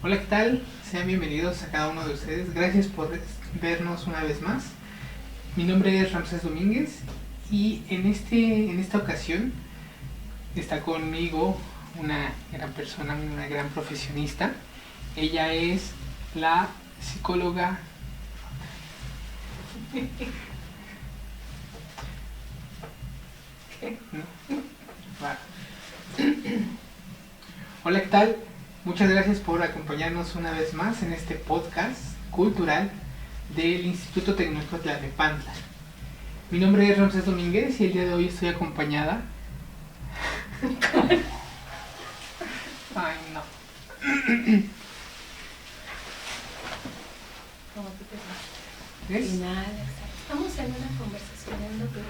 Hola, ¿qué tal? Sean bienvenidos a cada uno de ustedes. Gracias por vernos una vez más. Mi nombre es Ramsés Domínguez y en esta ocasión está conmigo una gran persona, una gran profesionista. Ella es la psicóloga ¿no? Hola, ¿qué tal? Muchas gracias por acompañarnos una vez más en este podcast cultural del Instituto Tecnológico Tlalnepantla. Mi nombre es Ramsés Domínguez y el día de hoy estoy acompañada. Ay, no. Como tú te sientes. ¿Ves? Final, exacto. Estamos en una conversación en lo que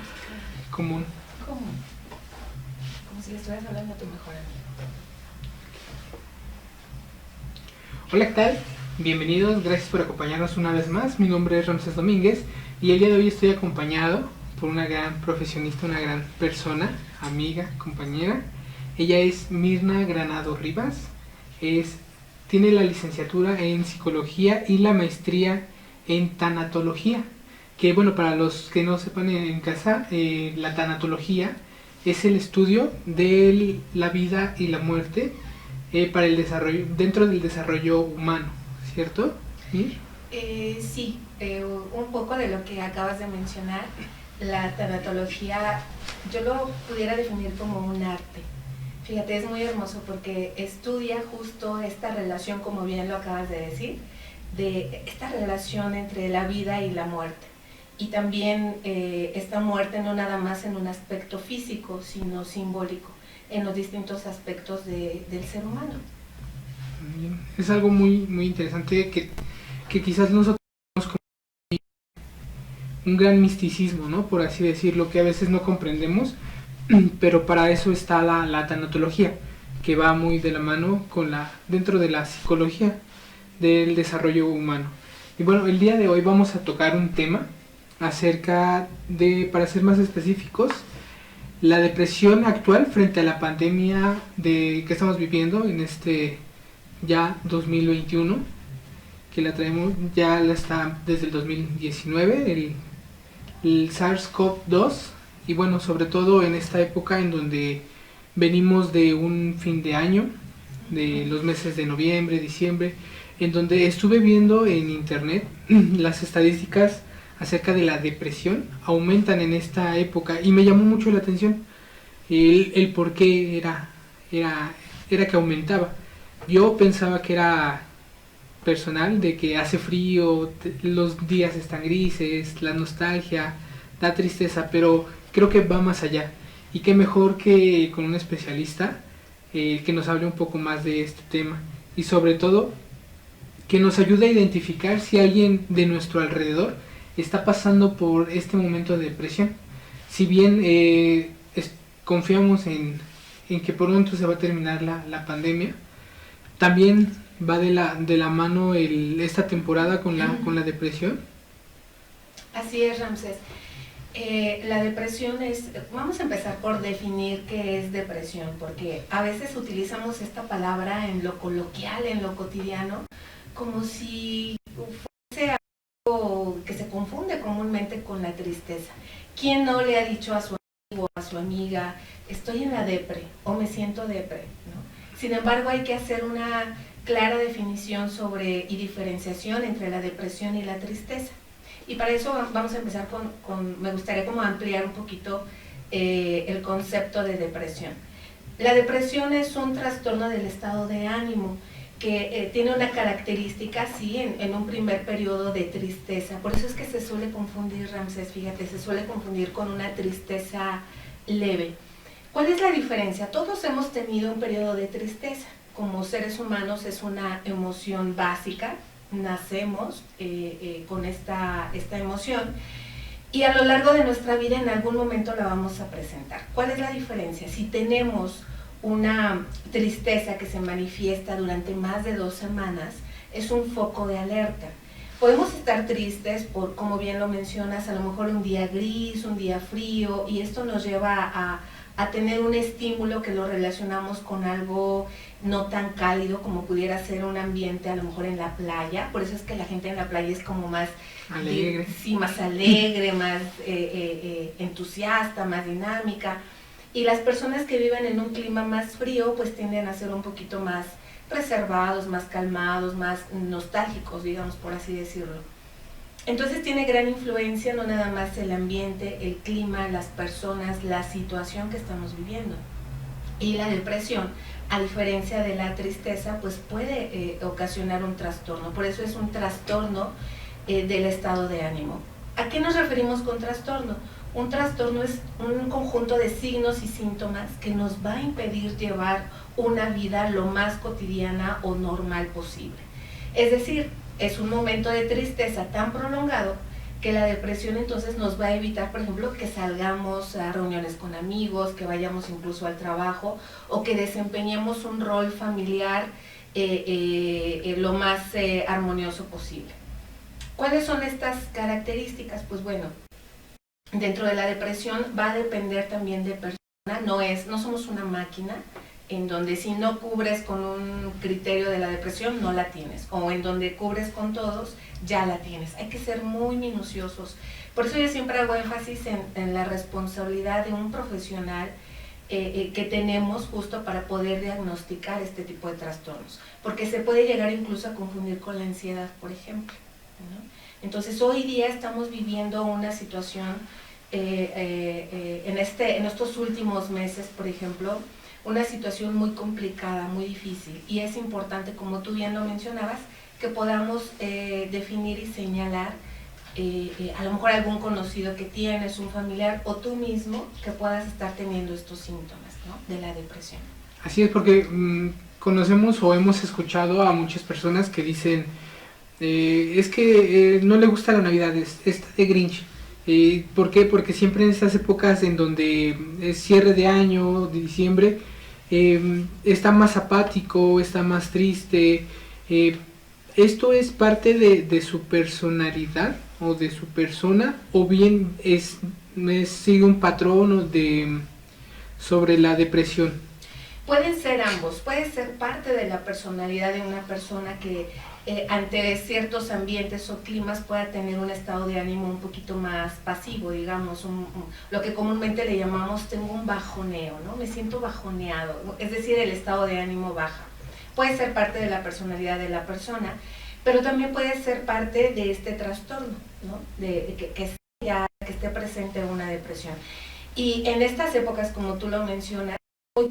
Común. común. Como si le estuvieras hablando a tu mejor amigo. Hola, ¿qué tal? Bienvenidos, gracias por acompañarnos una vez más. Mi nombre es Ramsés Domínguez y el día de hoy estoy acompañado por una gran profesionista, una gran persona, amiga, compañera. Ella es Mirna Granado Rivas. Tiene la licenciatura en psicología y la maestría en tanatología. Que bueno, para los que no sepan en casa, la tanatología es el estudio de la vida y la muerte para el desarrollo, dentro del desarrollo humano, ¿cierto? ¿Sí? Sí, un poco de lo que acabas de mencionar. La tanatología, yo lo pudiera definir como un arte. Fíjate, es muy hermoso porque estudia justo esta relación, como bien lo acabas de decir, de esta relación entre la vida y la muerte. Y también esta muerte no nada más en un aspecto físico, sino simbólico, en los distintos aspectos del ser humano. Bien. Es algo muy interesante que quizás nosotros tenemos como un gran misticismo, ¿no? Por así decirlo, que a veces no comprendemos, pero para eso está la tanatología, que va muy de la mano con dentro de la psicología del desarrollo humano. Y bueno, el día de hoy vamos a tocar un tema acerca de, para ser más específicos, la depresión actual frente a la pandemia que estamos viviendo en este ya 2021, que la traemos, ya la está desde el 2019, el SARS-CoV-2, y bueno, sobre todo en esta época en donde venimos de un fin de año, de los meses de noviembre, diciembre, en donde estuve viendo en internet las estadísticas acerca de la depresión aumentan en esta época y me llamó mucho la atención el por qué era que aumentaba. Yo pensaba que era personal, de que hace frío, los días están grises, la nostalgia, da tristeza, pero creo que va más allá. Y qué mejor que con un especialista que nos hable un poco más de este tema y sobre todo que nos ayude a identificar si alguien de nuestro alrededor está pasando por este momento de depresión. Si bien confiamos en que pronto se va a terminar la pandemia, también va de la mano esta temporada con la depresión. Así es, Ramsés. La depresión vamos a empezar por definir qué es depresión, porque a veces utilizamos esta palabra en lo coloquial, en lo cotidiano, como si fuese algo que se confunde comúnmente con la tristeza. ¿Quién no le ha dicho a su amigo, a su amiga, estoy en la depre o me siento depre, ¿no? Sin embargo, hay que hacer una clara definición y diferenciación entre la depresión y la tristeza. Y para eso vamos a empezar me gustaría como ampliar un poquito el concepto de depresión. La depresión es un trastorno del estado de ánimo que tiene una característica, sí, en un primer periodo de tristeza. Por eso es que se suele confundir, Ramsés, fíjate, se suele confundir con una tristeza leve. ¿Cuál es la diferencia? Todos hemos tenido un periodo de tristeza. Como seres humanos es una emoción básica, nacemos con esta emoción y a lo largo de nuestra vida en algún momento la vamos a presentar. ¿Cuál es la diferencia? Si tenemos una tristeza que se manifiesta durante más de 2 semanas, es un foco de alerta. Podemos estar tristes por, como bien lo mencionas, a lo mejor un día gris, un día frío, y esto nos lleva a tener un estímulo que lo relacionamos con algo no tan cálido como pudiera ser un ambiente a lo mejor en la playa. Por eso es que la gente en la playa es como más alegre, sí, más alegre, más entusiasta, más dinámica. Y las personas que viven en un clima más frío pues tienden a ser un poquito más reservados, más calmados, más nostálgicos, digamos, por así decirlo. Entonces tiene gran influencia no nada más el ambiente, el clima, las personas, la situación que estamos viviendo. Y la depresión, a diferencia de la tristeza, pues puede ocasionar un trastorno. Por eso es un trastorno del estado de ánimo. ¿A qué nos referimos con trastorno? Un trastorno es un conjunto de signos y síntomas que nos va a impedir llevar una vida lo más cotidiana o normal posible. Es decir, es un momento de tristeza tan prolongado que la depresión entonces nos va a evitar, por ejemplo, que salgamos a reuniones con amigos, que vayamos incluso al trabajo o que desempeñemos un rol familiar lo más armonioso posible. ¿Cuáles son estas características? Pues bueno, dentro de la depresión va a depender también de persona, no somos una máquina en donde si no cubres con un criterio de la depresión no la tienes, o en donde cubres con todos ya la tienes. Hay que ser muy minuciosos. Por eso yo siempre hago énfasis en la responsabilidad de un profesional que tenemos justo para poder diagnosticar este tipo de trastornos, porque se puede llegar incluso a confundir con la ansiedad, por ejemplo, ¿no? Entonces hoy día estamos viviendo una situación en estos últimos meses, por ejemplo, una situación muy complicada, muy difícil, y es importante, como tú bien lo mencionabas, que podamos definir y señalar a lo mejor algún conocido que tienes, un familiar, o tú mismo que puedas estar teniendo estos síntomas, ¿no?, de la depresión. Así es, porque conocemos o hemos escuchado a muchas personas que dicen, es que no le gusta la Navidad, está de Grinch. ¿Por qué? Porque siempre en estas épocas en donde es cierre de año, de diciembre, está más apático, está más triste. ¿Esto es parte de su personalidad o de su persona, o bien sigue un patrón sobre la depresión? Pueden ser ambos, puede ser parte de la personalidad de una persona que ante ciertos ambientes o climas pueda tener un estado de ánimo un poquito más pasivo, digamos, lo que comúnmente le llamamos tengo un bajoneo, ¿no? Me siento bajoneado, es decir, el estado de ánimo baja. Puede ser parte de la personalidad de la persona, pero también puede ser parte de este trastorno, ¿no?, que esté presente una depresión. Y en estas épocas, como tú lo mencionas, muy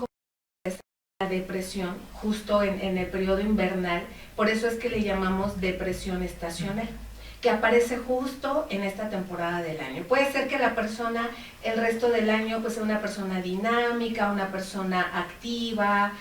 la depresión justo en el periodo invernal, por eso es que le llamamos depresión estacional, que aparece justo en esta temporada del año. Puede ser que la persona el resto del año pues sea una persona dinámica, una persona activa,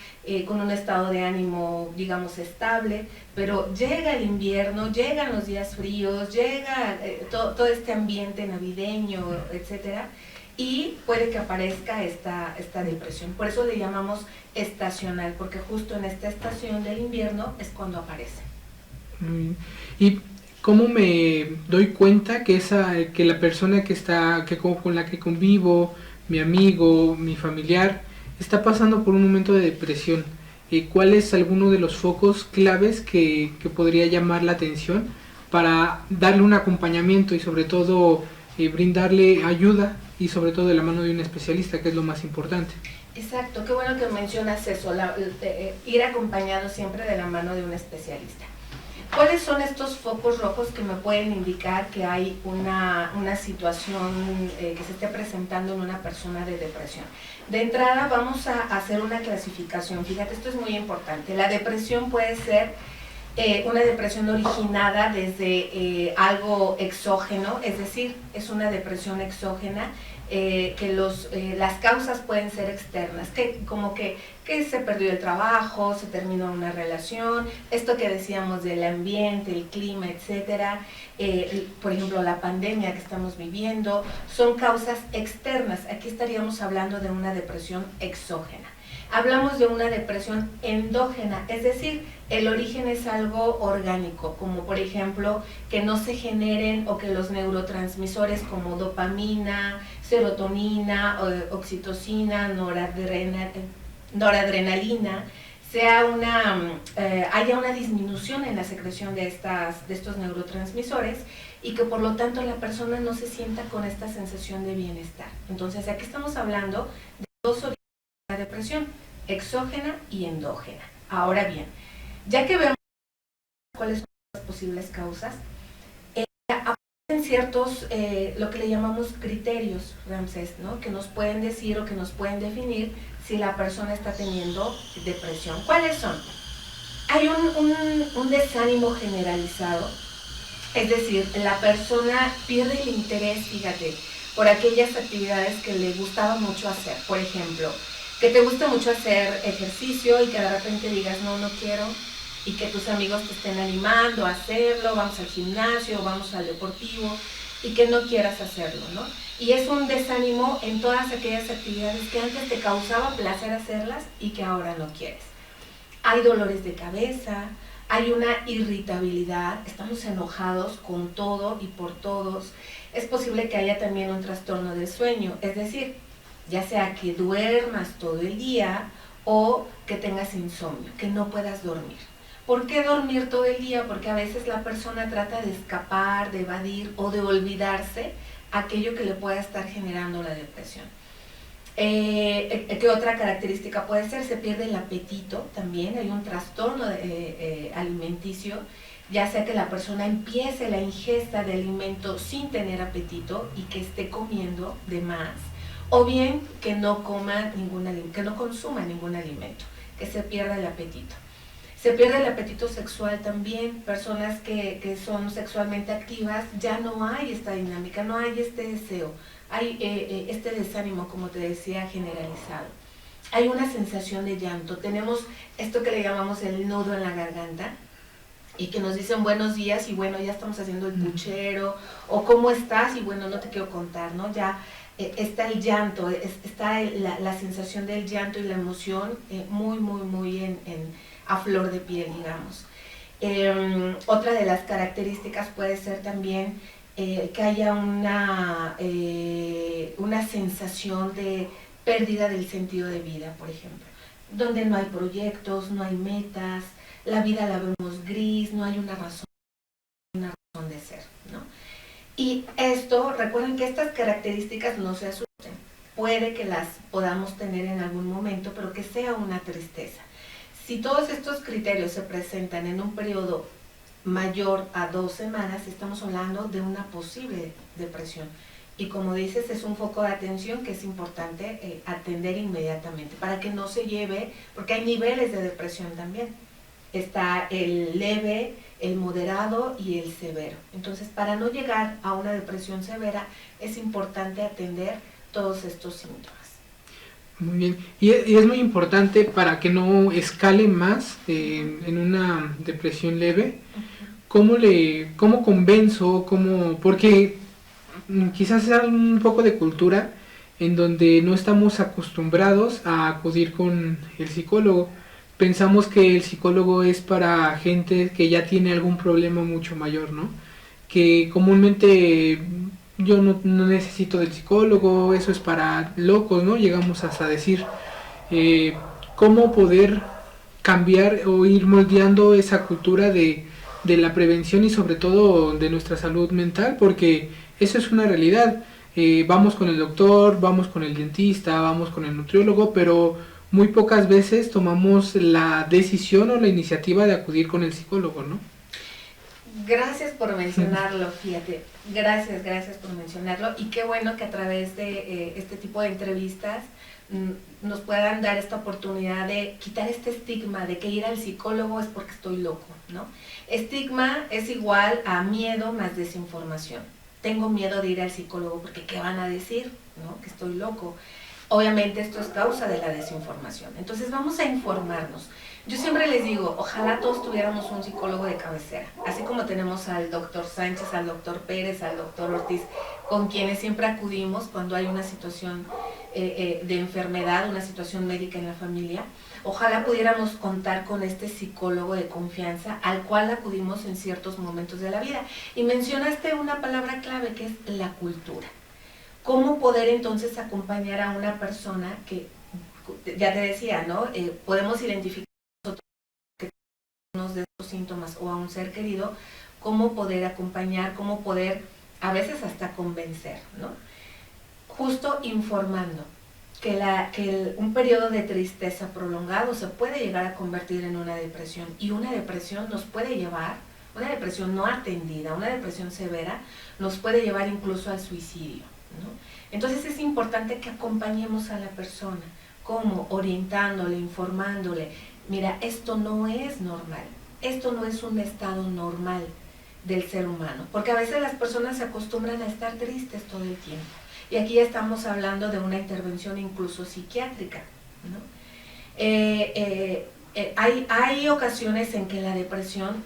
con un estado de ánimo digamos estable, pero llega el invierno, llegan los días fríos, llega todo este ambiente navideño, etcétera, y puede que aparezca esta depresión. Por eso le llamamos estacional, porque justo en esta estación del invierno es cuando aparece. ¿Y cómo me doy cuenta que la persona con la que convivo, mi amigo, mi familiar, está pasando por un momento de depresión? ¿Cuál es alguno de los focos claves que podría llamar la atención para darle un acompañamiento y sobre todo brindarle ayuda, y sobre todo de la mano de un especialista, que es lo más importante? Exacto, qué bueno que mencionas eso, ir acompañado siempre de la mano de un especialista. ¿Cuáles son estos focos rojos que me pueden indicar que hay una situación que se esté presentando en una persona de depresión? De entrada vamos a hacer una clasificación. Fíjate, esto es muy importante. La depresión puede ser una depresión originada desde algo exógeno, es decir, es una depresión exógena, que las causas pueden ser externas, como que se perdió el trabajo, se terminó una relación, esto que decíamos del ambiente, el clima, etcétera, por ejemplo la pandemia que estamos viviendo, son causas externas. Aquí estaríamos hablando de una depresión exógena. Hablamos de una depresión endógena, es decir, el origen es algo orgánico, como por ejemplo que no se generen o que los neurotransmisores como dopamina, serotonina, oxitocina, noradrenalina, haya una disminución en la secreción de estos neurotransmisores y que por lo tanto la persona no se sienta con esta sensación de bienestar. Entonces aquí estamos hablando de dos orígenes de la depresión, exógena y endógena. Ahora bien, ya que vemos cuáles son las posibles causas, aparecen ciertos, lo que le llamamos criterios, Ramsés, ¿no? Que nos pueden decir o que nos pueden definir si la persona está teniendo depresión. ¿Cuáles son? Hay un desánimo generalizado, es decir, la persona pierde el interés, fíjate, por aquellas actividades que le gustaba mucho hacer. Por ejemplo, que te guste mucho hacer ejercicio y que de repente digas, no, no quiero, y que tus amigos te estén animando a hacerlo, vamos al gimnasio, vamos al deportivo, y que no quieras hacerlo, ¿no? Y es un desánimo en todas aquellas actividades que antes te causaba placer hacerlas y que ahora no quieres. Hay dolores de cabeza, hay una irritabilidad, estamos enojados con todo y por todos. Es posible que haya también un trastorno del sueño, es decir, ya sea que duermas todo el día o que tengas insomnio, que no puedas dormir. ¿Por qué dormir todo el día? Porque a veces la persona trata de escapar, de evadir o de olvidarse aquello que le pueda estar generando la depresión. ¿Qué otra característica puede ser? Se pierde el apetito también, hay un trastorno alimenticio, ya sea que la persona empiece la ingesta de alimento sin tener apetito y que esté comiendo de más, o bien que no consuma ningún alimento, que se pierda el apetito. Se pierde el apetito sexual también, personas que son sexualmente activas, ya no hay esta dinámica, no hay este deseo, hay este desánimo, como te decía, generalizado. Hay una sensación de llanto, tenemos esto que le llamamos el nudo en la garganta, y que nos dicen buenos días y bueno, ya estamos haciendo el puchero, o cómo estás y bueno, no te quiero contar, ¿no? Ya está el llanto, está la sensación del llanto y la emoción muy a flor de piel, digamos. Otra de las características puede ser también que haya una sensación de pérdida del sentido de vida, por ejemplo, donde no hay proyectos, no hay metas, la vida la vemos gris, no hay una razón de ser, ¿no? Y esto, recuerden que estas características no se asusten, puede que las podamos tener en algún momento, pero que sea una tristeza. Si todos estos criterios se presentan en un periodo mayor a 2 semanas, estamos hablando de una posible depresión. Y como dices, es un foco de atención que es importante atender inmediatamente para que no se lleve, porque hay niveles de depresión también. Está el leve, el moderado y el severo. Entonces, para no llegar a una depresión severa, es importante atender todos estos síntomas. Muy bien, y es muy importante para que no escale más en una depresión leve. ¿Cómo convenzo? Porque quizás sea un poco de cultura en donde no estamos acostumbrados a acudir con el psicólogo. Pensamos que el psicólogo es para gente que ya tiene algún problema mucho mayor, ¿no? Que comúnmente yo no necesito del psicólogo, eso es para locos, ¿no? Llegamos hasta decir cómo poder cambiar o ir moldeando esa cultura de la prevención y sobre todo de nuestra salud mental, porque eso es una realidad. Vamos con el doctor, vamos con el dentista, vamos con el nutriólogo, pero muy pocas veces tomamos la decisión o la iniciativa de acudir con el psicólogo, ¿no? Gracias por mencionarlo, fíjate, gracias por mencionarlo, y qué bueno que a través de este tipo de entrevistas nos puedan dar esta oportunidad de quitar este estigma de que ir al psicólogo es porque estoy loco, ¿no? Estigma es igual a miedo más desinformación. Tengo miedo de ir al psicólogo porque ¿qué van a decir? ¿No? Que estoy loco. Obviamente esto es causa de la desinformación. Entonces vamos a informarnos. Yo siempre les digo, ojalá todos tuviéramos un psicólogo de cabecera, así como tenemos al doctor Sánchez, al doctor Pérez, al doctor Ortiz, con quienes siempre acudimos cuando hay una situación de enfermedad, una situación médica en la familia. Ojalá pudiéramos contar con este psicólogo de confianza al cual acudimos en ciertos momentos de la vida. Y mencionaste una palabra clave que es la cultura. ¿Cómo poder entonces acompañar a una persona que, ya te decía, ¿no? Podemos identificar unos de estos síntomas o a un ser querido, cómo poder acompañar, cómo poder a veces hasta convencer, ¿no? Justo informando que un periodo de tristeza prolongado se puede llegar a convertir en una depresión, y una depresión nos puede llevar, una depresión no atendida, una depresión severa, nos puede llevar incluso al suicidio, ¿no? Entonces es importante que acompañemos a la persona, como orientándole, informándole, mira, esto no es normal, esto no es un estado normal del ser humano, porque a veces las personas se acostumbran a estar tristes todo el tiempo. Y aquí ya estamos hablando de una intervención incluso psiquiátrica, ¿no? Hay ocasiones en que la depresión,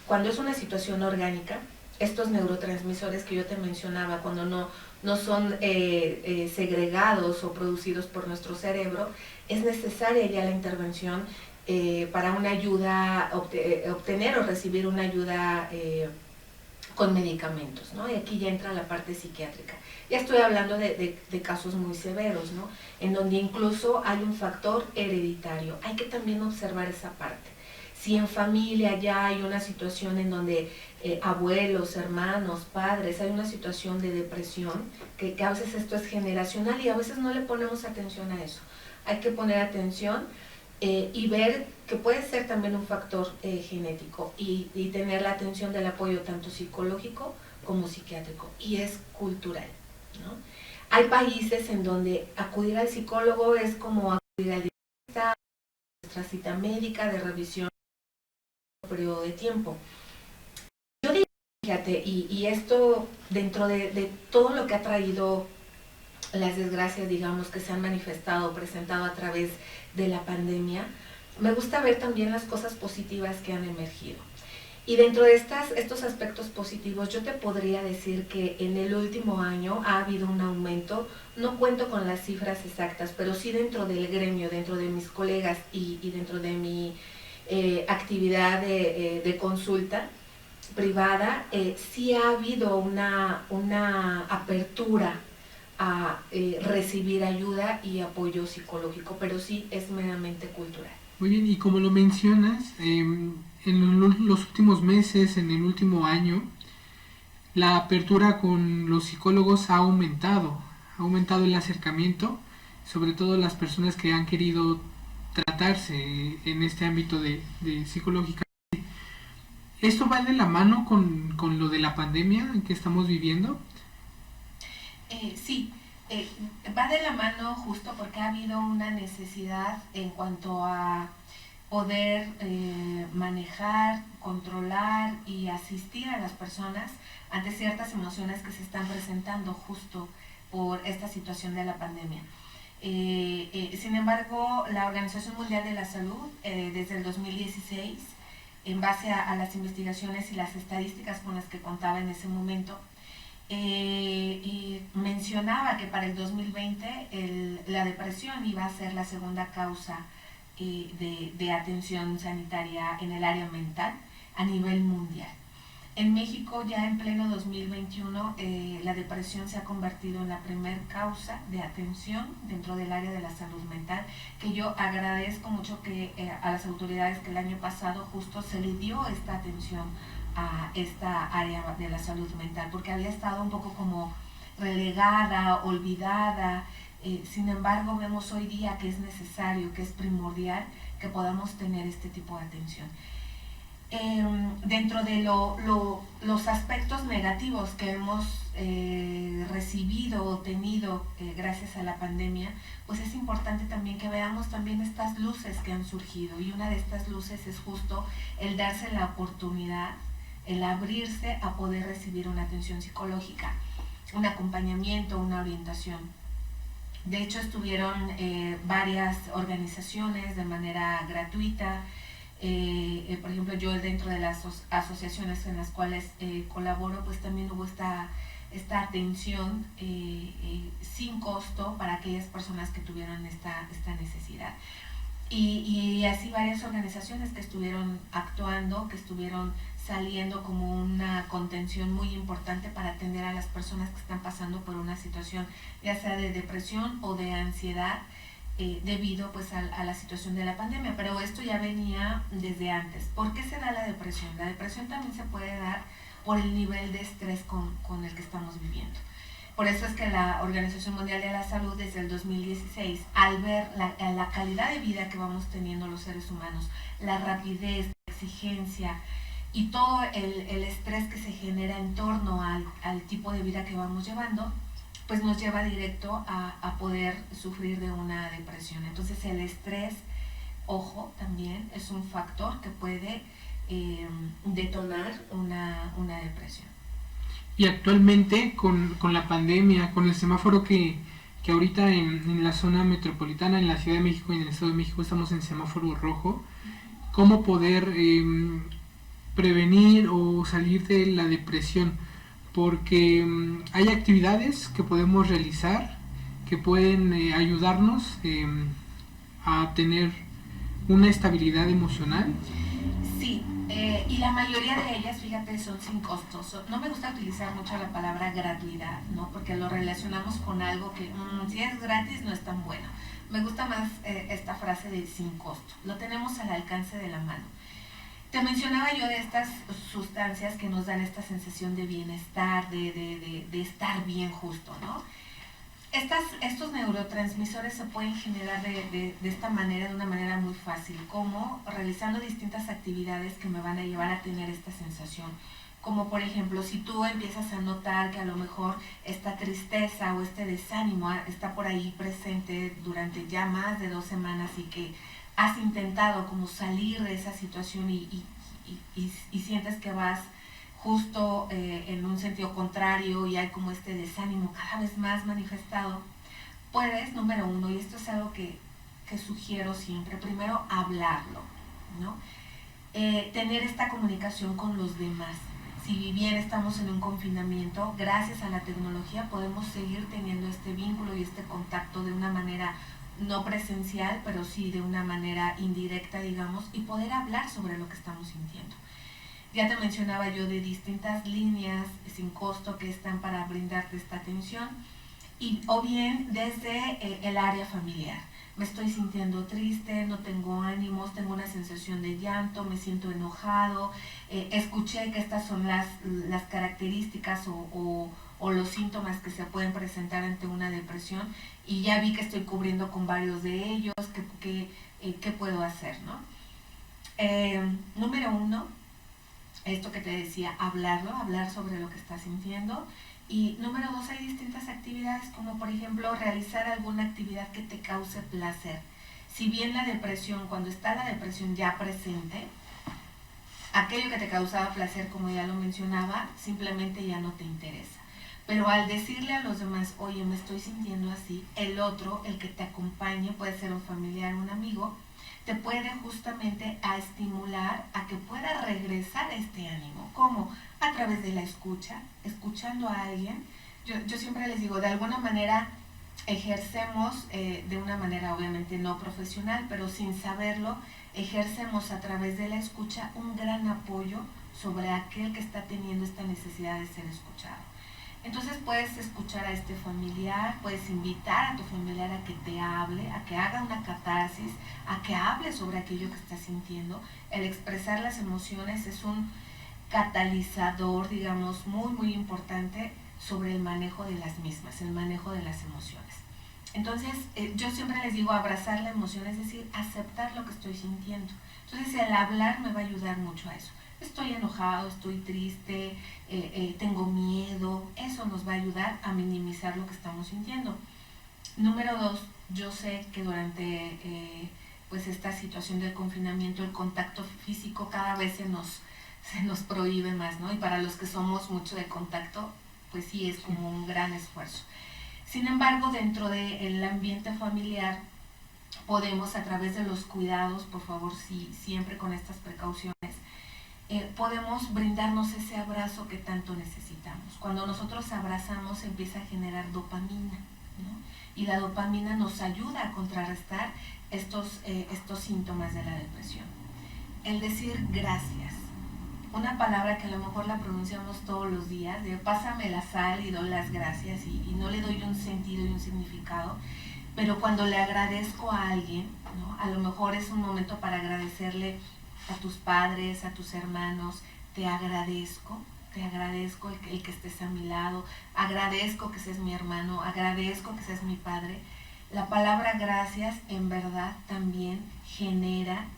cuando es una situación orgánica, estos neurotransmisores que yo te mencionaba, cuando no son segregados o producidos por nuestro cerebro, es necesaria ya la intervención para una ayuda, obtener o recibir una ayuda con medicamentos, ¿no? Y aquí ya entra la parte psiquiátrica. Ya estoy hablando de casos muy severos, ¿no? En donde incluso hay un factor hereditario. Hay que también observar esa parte. Si en familia ya hay una situación en donde abuelos, hermanos, padres, hay una situación de depresión, que a veces esto es generacional y a veces no le ponemos atención a eso. Hay que poner atención y ver que puede ser también un factor genético y tener la atención del apoyo tanto psicológico como psiquiátrico, y es cultural, ¿no? Hay países en donde acudir al psicólogo es como acudir al dentista, nuestra cita médica de revisión por un periodo de tiempo. Yo diría, fíjate, y esto dentro de todo lo que ha traído las desgracias, digamos, que se han manifestado, presentado a través de la pandemia, me gusta ver también las cosas positivas que han emergido. Y dentro de estos aspectos positivos, yo te podría decir que en el último año ha habido un aumento, no cuento con las cifras exactas, pero sí dentro del gremio, dentro de mis colegas y dentro de mi actividad de consulta privada, sí ha habido una apertura a recibir ayuda y apoyo psicológico, pero sí es meramente cultural. Muy bien, y como lo mencionas, en los últimos meses, en el último año, la apertura con los psicólogos ha aumentado el acercamiento, sobre todo las personas que han querido tratarse en este ámbito de psicológica. ¿Esto va de la mano con lo de la pandemia que estamos viviendo? Sí, va de la mano justo porque ha habido una necesidad en cuanto a poder manejar, controlar y asistir a las personas ante ciertas emociones que se están presentando justo por esta situación de la pandemia. Sin embargo, la Organización Mundial de la Salud, desde el 2016, en base a las investigaciones y las estadísticas con las que contaba en ese momento, mencionaba que para el 2020 la depresión iba a ser la segunda causa de atención sanitaria en el área mental a nivel mundial. En México, ya en pleno 2021, la depresión se ha convertido en la primer causa de atención dentro del área de la salud mental, que yo agradezco mucho que a las autoridades que el año pasado justo se le dio esta atención a esta área de la salud mental, porque había estado un poco como relegada, olvidada. Sin embargo, vemos hoy día que es necesario, que es primordial que podamos tener este tipo de atención. Dentro de los aspectos negativos que hemos recibido o tenido gracias a la pandemia, pues es importante también que veamos también estas luces que han surgido, y una de estas luces es justo el darse la oportunidad, el abrirse a poder recibir una atención psicológica, un acompañamiento, una orientación. De hecho, estuvieron varias organizaciones de manera gratuita. Por ejemplo, yo dentro de las asociaciones en las cuales colaboro, pues también hubo esta atención sin costo para aquellas personas que tuvieron esta necesidad. Y así varias organizaciones que estuvieron actuando, que estuvieron saliendo como una contención muy importante para atender a las personas que están pasando por una situación ya sea de depresión o de ansiedad debido pues a la situación de la pandemia, pero esto ya venía desde antes. ¿Por qué se da la depresión? La depresión también se puede dar por el nivel de estrés con el que estamos viviendo. Por eso es que la Organización Mundial de la Salud desde el 2016, al ver la calidad de vida que vamos teniendo los seres humanos, la rapidez, la exigencia y todo el estrés que se genera en torno al tipo de vida que vamos llevando, pues nos lleva directo a poder sufrir de una depresión. Entonces el estrés, ojo, también es un factor que puede detonar una depresión. Y actualmente con la pandemia, con el semáforo que ahorita en la zona metropolitana, en la Ciudad de México y en el Estado de México estamos en semáforo rojo, ¿cómo poder prevenir o salir de la depresión? Porque hay actividades que podemos realizar que pueden ayudarnos a tener una estabilidad emocional. Sí, y la mayoría de ellas, fíjate, son sin costo. No me gusta utilizar mucho la palabra gratuidad, ¿no? Porque lo relacionamos con algo que si es gratis no es tan bueno. Me gusta más esta frase de sin costo. Lo tenemos al alcance de la mano. Te mencionaba yo de estas sustancias que nos dan esta sensación de bienestar, de estar bien justo, ¿no? Estos neurotransmisores se pueden generar de esta manera, de una manera muy fácil, como realizando distintas actividades que me van a llevar a tener esta sensación. Como por ejemplo, si tú empiezas a notar que a lo mejor esta tristeza o este desánimo está por ahí presente durante ya más de 2 semanas y que has intentado como salir de esa situación y sientes que vas justo en un sentido contrario y hay como este desánimo cada vez más manifestado, puedes, número 1, y esto es algo que sugiero siempre, primero hablarlo, ¿no? Tener esta comunicación con los demás. Si bien estamos en un confinamiento, gracias a la tecnología podemos seguir teniendo este vínculo y este contacto de una manera no presencial, pero sí de una manera indirecta, digamos, y poder hablar sobre lo que estamos sintiendo. Ya te mencionaba yo de distintas líneas sin costo que están para brindarte esta atención, o bien desde el área familiar. Me estoy sintiendo triste, no tengo ánimos, tengo una sensación de llanto, me siento enojado, escuché que estas son las características o los síntomas que se pueden presentar ante una depresión y ya vi que estoy cubriendo con varios de ellos, ¿qué puedo hacer, ¿no? Número 1, esto que te decía, hablar sobre lo que estás sintiendo. Y número 2, hay distintas actividades como por ejemplo realizar alguna actividad que te cause placer. Si bien la depresión, cuando está la depresión ya presente, aquello que te causaba placer, como ya lo mencionaba, simplemente ya no te interesa. Pero al decirle a los demás, oye, me estoy sintiendo así, el otro, el que te acompañe, puede ser un familiar, un amigo, te puede justamente a estimular a que pueda regresar este ánimo. ¿Cómo? A través de la escucha, escuchando a alguien. Yo siempre les digo, de alguna manera ejercemos, de una manera obviamente no profesional, pero sin saberlo, ejercemos a través de la escucha un gran apoyo sobre aquel que está teniendo esta necesidad de ser escuchado. Entonces puedes escuchar a este familiar, puedes invitar a tu familiar a que te hable, a que haga una catarsis, a que hable sobre aquello que estás sintiendo. El expresar las emociones es un catalizador, digamos, muy, muy importante sobre el manejo de las mismas, el manejo de las emociones. Entonces, yo siempre les digo abrazar la emoción, es decir, aceptar lo que estoy sintiendo. Entonces, el hablar me va a ayudar mucho a eso. Estoy enojado, estoy triste, tengo miedo, eso nos va a ayudar a minimizar lo que estamos sintiendo. Número 2, yo sé que durante pues esta situación del confinamiento el contacto físico cada vez se nos prohíbe más, ¿no? Y para los que somos mucho de contacto, pues sí es como un gran esfuerzo. Sin embargo, dentro del ambiente familiar podemos, a través de los cuidados, por favor, sí, siempre con estas precauciones, podemos brindarnos ese abrazo que tanto necesitamos. Cuando nosotros abrazamos empieza a generar dopamina, ¿no? Y la dopamina nos ayuda a contrarrestar estos síntomas de la depresión. El decir gracias. una palabra que a lo mejor la pronunciamos todos los días, de pásame la sal y doy las gracias y no le doy un sentido y un significado, pero cuando le agradezco a alguien, ¿no? A lo mejor es un momento para agradecerle a tus padres, a tus hermanos, te agradezco el que estés a mi lado, agradezco que seas mi hermano, agradezco que seas mi padre. La palabra gracias en verdad también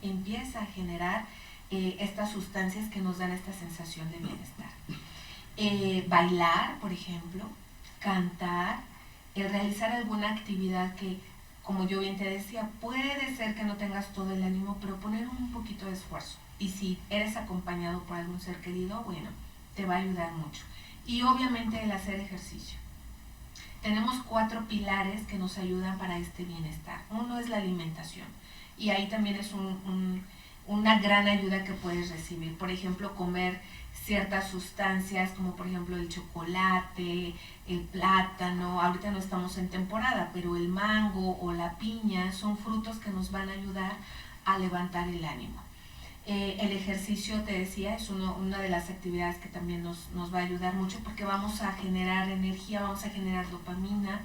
empieza a generar estas sustancias que nos dan esta sensación de bienestar. Bailar, por ejemplo, cantar, realizar alguna actividad que, como yo bien te decía, puede ser que no tengas todo el ánimo, pero poner un poquito de esfuerzo. Y si eres acompañado por algún ser querido, bueno, te va a ayudar mucho. Y obviamente el hacer ejercicio. Tenemos 4 pilares que nos ayudan para este bienestar. Uno es la alimentación. Y ahí también es una gran ayuda que puedes recibir. Por ejemplo, comer ciertas sustancias como por ejemplo el chocolate, el plátano. Ahorita no estamos en temporada, pero el mango o la piña son frutos que nos van a ayudar a levantar el ánimo. El ejercicio, te decía, es una de las actividades que también nos va a ayudar mucho porque vamos a generar energía, vamos a generar dopamina.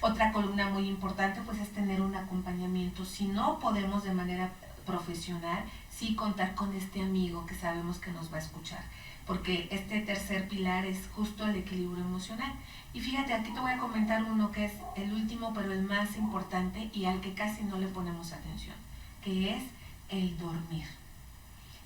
Otra columna muy importante pues es tener un acompañamiento. Si no podemos de manera profesional, sí contar con este amigo que sabemos que nos va a escuchar, porque este tercer pilar es justo el equilibrio emocional. Y fíjate, aquí te voy a comentar uno que es el último, pero el más importante y al que casi no le ponemos atención, que es el dormir.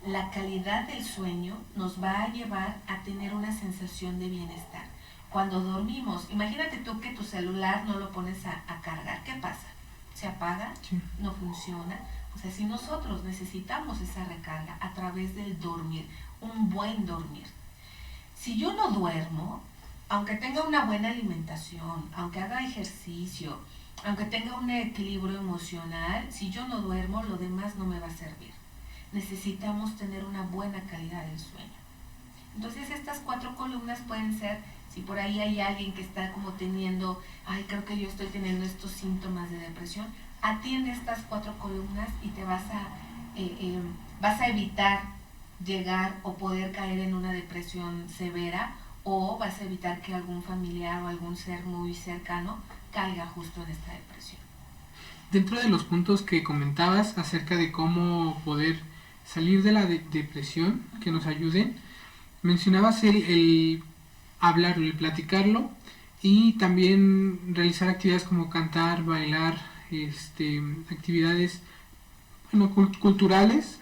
La calidad del sueño nos va a llevar a tener una sensación de bienestar. Cuando dormimos, imagínate tú que tu celular no lo pones a cargar, ¿qué pasa? Se apaga, sí. No funciona. O sea, si nosotros necesitamos esa recarga a través del dormir, un buen dormir. Si yo no duermo, aunque tenga una buena alimentación, aunque haga ejercicio, aunque tenga un equilibrio emocional, si yo no duermo, lo demás no me va a servir. Necesitamos tener una buena calidad del sueño. Entonces estas 4 columnas pueden ser, si por ahí hay alguien que está como teniendo, creo que yo estoy teniendo estos síntomas de depresión, atiende estas 4 columnas y te vas a evitar llegar o poder caer en una depresión severa, o vas a evitar que algún familiar o algún ser muy cercano caiga justo en esta depresión. Dentro de los puntos que comentabas acerca de cómo poder salir de la depresión, que nos ayuden, mencionabas el hablarlo, el platicarlo, y también realizar actividades como cantar, bailar, actividades culturales,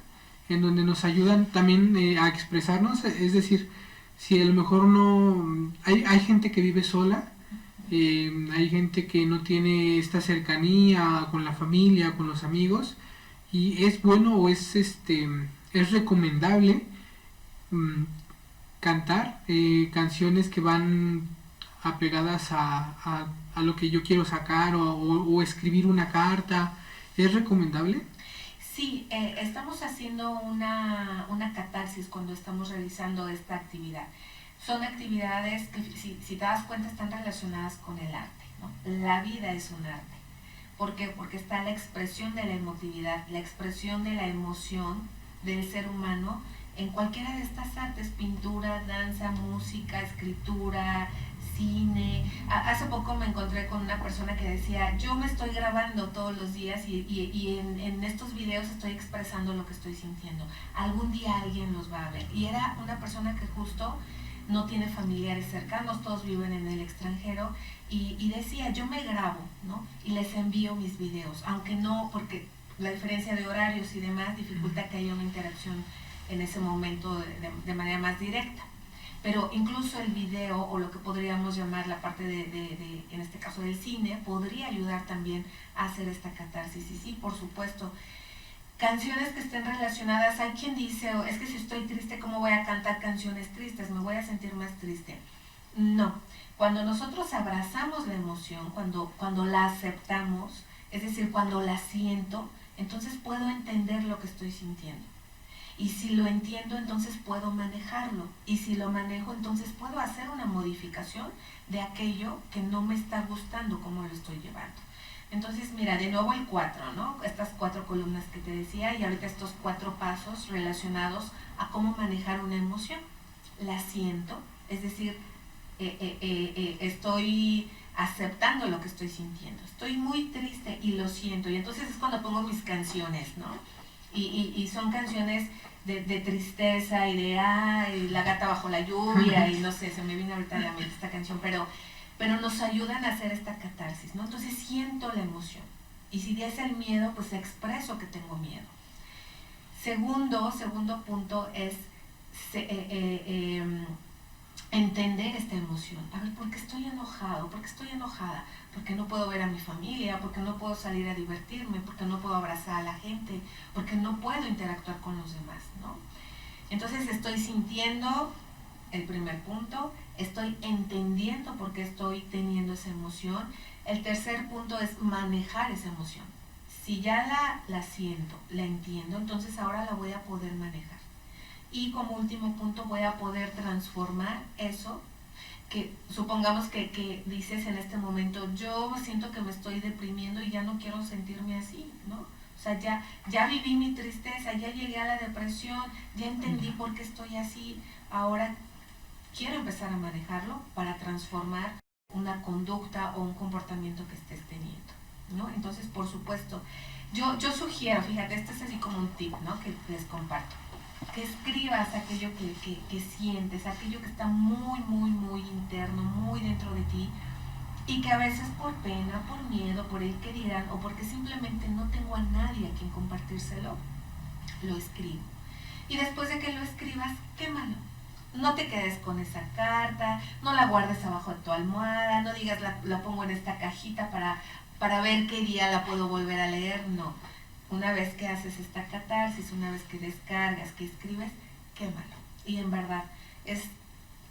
en donde nos ayudan también a expresarnos. Es decir, si a lo mejor no hay gente que vive sola, hay gente que no tiene esta cercanía con la familia, con los amigos, y es bueno o es recomendable cantar canciones que van apegadas a lo que yo quiero sacar, o escribir una carta. ¿Es recomendable? Sí, estamos haciendo una catarsis cuando estamos realizando esta actividad. Son actividades que, si te das cuenta, están relacionadas con el arte, ¿no? La vida es un arte. ¿Por qué? Porque está la expresión de la emotividad, la expresión de la emoción del ser humano en cualquiera de estas artes: pintura, danza, música, escritura, cine. Hace poco me encontré con una persona que decía, yo me estoy grabando todos los días y en estos videos estoy expresando lo que estoy sintiendo. Algún día alguien los va a ver. Y era una persona que justo no tiene familiares cercanos, todos viven en el extranjero, y decía, yo me grabo, ¿no? Y les envío mis videos, aunque no, porque la diferencia de horarios y demás dificulta que haya una interacción en ese momento de manera más directa. Pero incluso el video, o lo que podríamos llamar la parte en este caso del cine, podría ayudar también a hacer esta catarsis. Y sí, por supuesto, canciones que estén relacionadas. Hay quien dice, es que si estoy triste, ¿cómo voy a cantar canciones tristes? Me voy a sentir más triste. No, cuando nosotros abrazamos la emoción, cuando la aceptamos, es decir, cuando la siento, entonces puedo entender lo que estoy sintiendo. Y si lo entiendo, entonces puedo manejarlo. Y si lo manejo, entonces puedo hacer una modificación de aquello que no me está gustando, cómo lo estoy llevando. Entonces, mira, de nuevo el 4, ¿no? Estas 4 columnas que te decía y ahorita estos 4 pasos relacionados a cómo manejar una emoción. La siento, es decir, estoy aceptando lo que estoy sintiendo. Estoy muy triste y lo siento. Y entonces es cuando pongo mis canciones, ¿no? Y son canciones de tristeza y de ay, la gata bajo la lluvia y no sé, se me viene ahorita a la mente esta canción, pero nos ayudan a hacer esta catarsis, ¿no? Entonces siento la emoción. Y si es el miedo, pues expreso que tengo miedo. Segundo punto es entender esta emoción. A ver, ¿por qué estoy enojado? ¿Por qué estoy enojada? Porque no puedo ver a mi familia, porque no puedo salir a divertirme, porque no puedo abrazar a la gente, porque no puedo interactuar con los demás, ¿no? Entonces estoy sintiendo, el primer punto, estoy entendiendo por qué estoy teniendo esa emoción. El tercer punto es manejar esa emoción. Si ya la siento, la entiendo, entonces ahora la voy a poder manejar. Y como último punto voy a poder transformar eso que supongamos que dices en este momento, yo siento que me estoy deprimiendo y ya no quiero sentirme así, ¿no? O sea, ya viví mi tristeza, ya llegué a la depresión, ya entendí por qué estoy así, ahora quiero empezar a manejarlo para transformar una conducta o un comportamiento que estés teniendo, ¿no? Entonces, por supuesto, yo sugiero, fíjate, este es así como un tip, ¿no? Que les comparto. Que escribas aquello que sientes, aquello que está muy, muy, muy interno, muy dentro de ti, y que a veces por pena, por miedo, por el que dirán, o porque simplemente no tengo a nadie a quien compartírselo, lo escribo. Y después de que lo escribas, quémalo. No te quedes con esa carta, no la guardes abajo de tu almohada, no digas la pongo en esta cajita para ver qué día la puedo volver a leer, no. Una vez que haces esta catarsis, una vez que descargas, que escribes, quémalo. Y en verdad,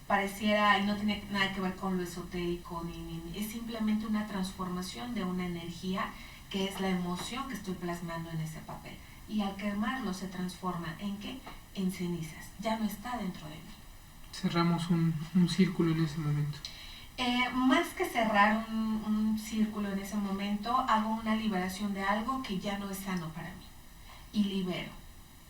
pareciera, y no tiene nada que ver con lo esotérico, es simplemente una transformación de una energía que es la emoción que estoy plasmando en ese papel. Y al quemarlo se transforma ¿en qué? En cenizas. Ya no está dentro de mí. Cerramos un círculo en ese momento. Más que cerrar un círculo en ese momento, hago una liberación de algo que ya no es sano para mí. Y libero,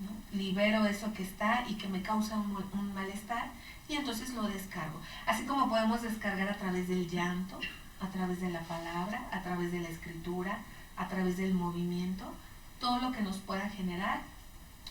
¿no? Libero eso que está y que me causa un malestar y entonces lo descargo. Así como podemos descargar a través del llanto, a través de la palabra, a través de la escritura, a través del movimiento, todo lo que nos pueda generar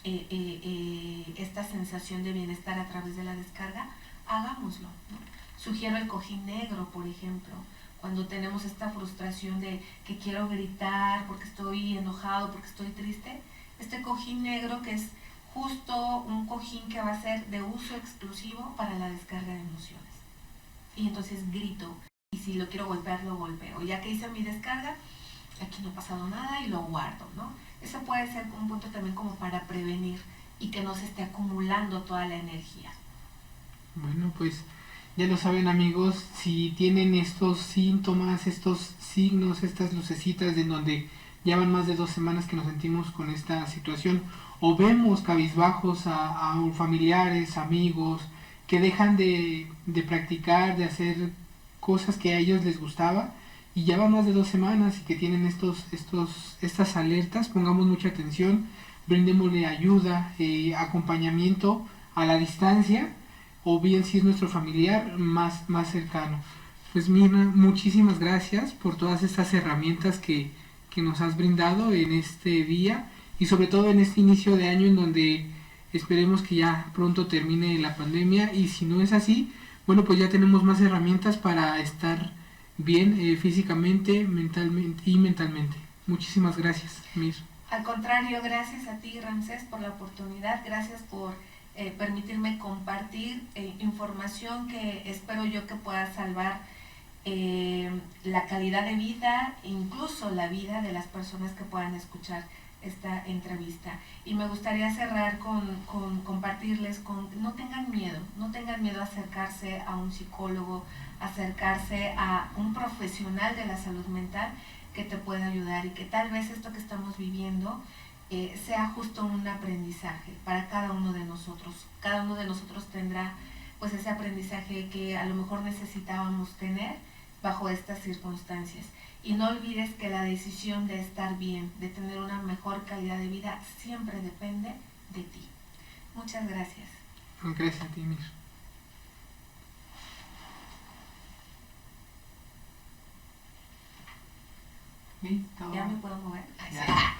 esta sensación de bienestar a través de la descarga, hagámoslo, ¿no? Sugiero el cojín negro, por ejemplo, cuando tenemos esta frustración de que quiero gritar porque estoy enojado, porque estoy triste, este cojín negro que es justo un cojín que va a ser de uso exclusivo para la descarga de emociones. Y entonces grito, y si lo quiero golpear, lo golpeo. Ya que hice mi descarga, aquí no ha pasado nada y lo guardo, ¿no? Eso puede ser un punto también como para prevenir y que no se esté acumulando toda la energía. Bueno, pues ya lo saben amigos, si tienen estos síntomas, estos signos, estas lucecitas en donde llevan más de 2 semanas que nos sentimos con esta situación, o vemos cabizbajos a familiares, amigos, que dejan de practicar, de hacer cosas que a ellos les gustaba, y ya van más de 2 semanas y que tienen estas alertas, pongamos mucha atención, brindémosle ayuda, acompañamiento a la distancia, o bien si es nuestro familiar más cercano. Pues Mirna, muchísimas gracias por todas estas herramientas que nos has brindado en este día y sobre todo en este inicio de año en donde esperemos que ya pronto termine la pandemia, y si no es así, bueno, pues ya tenemos más herramientas para estar bien físicamente, mentalmente y mentalmente. Muchísimas gracias, Mir. Al contrario, gracias a ti, Ramsés, por la oportunidad, gracias por permitirme compartir información que espero yo que pueda salvar la calidad de vida, incluso la vida de las personas que puedan escuchar esta entrevista. Y me gustaría cerrar con compartirles no tengan miedo a acercarse a un psicólogo, acercarse a un profesional de la salud mental que te pueda ayudar, y que tal vez esto que estamos viviendo sea justo un aprendizaje para cada uno de nosotros. Cada uno de nosotros tendrá pues ese aprendizaje que a lo mejor necesitábamos tener, bajo estas circunstancias. Y no olvides que la decisión de estar bien, de tener una mejor calidad de vida, siempre depende de ti. Muchas gracias. Gracias a ti, Mir. ¿Ya me puedo mover? Ya.